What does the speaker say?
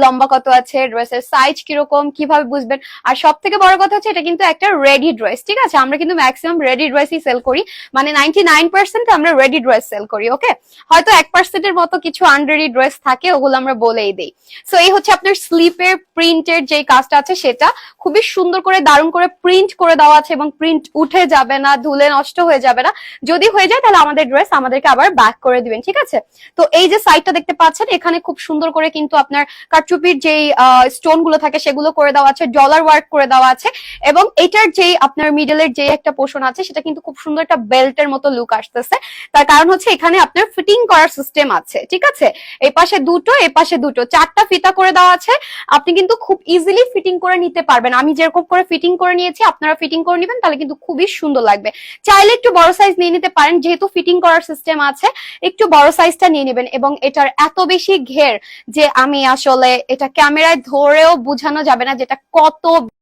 লম্বা কত আছে, ড্রেসের সাইজ কিরকম, কিভাবে বুঝবেন। আর সব থেকে বড় কথা হচ্ছে এটা কিন্তু একটা রেডি ড্রেস, ঠিক আছে? আমরা কিন্তু ম্যাক্সিমাম রেডি ড্রেসই সেল করি, মানে 99% আমরা রেডি ড্রেস সেল করি। ওকে, হয়তো 1% এর মতো কিছু আনরেডি ড্রেস থাকে, ওগুলো আমরা বলেই দিই। সো এই হচ্ছে আপনার স্লিপের প্রিন্টের যে কাজটা আছে সেটা খুবই সুন্দর করে দারুণ করে প্রিন্ট করে দেওয়া আছে, এবং প্রিন্ট উঠে যাবে না, ধুলে নষ্ট হয়ে যাবে না। যদি হয়ে যায় তাহলে আমাদের ড্রেস আমাদেরকে আবার ব্যাক করে দিবেন, ঠিক আছে? তো এই যে সাইডটা দেখতে পাচ্ছেন, এখানে খুব সুন্দর করে কিন্তু আপনার কারচুপির যেই স্টোন গুলো থাকে সেগুলো করে দেওয়া আছে, ডলার ওয়ার্ক করে দেওয়া আছে, এবং এটার যে আপনার মিডলের যে একটা পোর্শন আছে সেটা কিন্তু খুব সুন্দর একটা বেল্টের মতো লুক আসতেছে। তার কারণ হচ্ছে এখানে আপনার ফিটিং করার সিস্টেম আছে, ঠিক আছে? এই পাশে দুটো, এই পাশে দুটো, 4টা ফিতা করে দেওয়া আছে। আপনি কিন্তু খুব ইজিলি ফিটিং করে নিতে পারবেন। আমি যেরকম করে ফিটিং করে নিয়েছি, আপনারা ফিটিং করে নেবেন, তাহলে কিন্তু খুবই সুন্দর লাগবে। চাইলে একটু বড় সাইজ নিয়ে নিতে পারেন, যেহেতু ফিটিং করার সিস্টেম আছে, একটু বড় সাইজটা নিয়ে নেবেন। এবং এটার এত বেশি ঘের যে আমি আসলে এটা ক্যামেরায় ধরেও বোঝানো যাবে না যেটা কত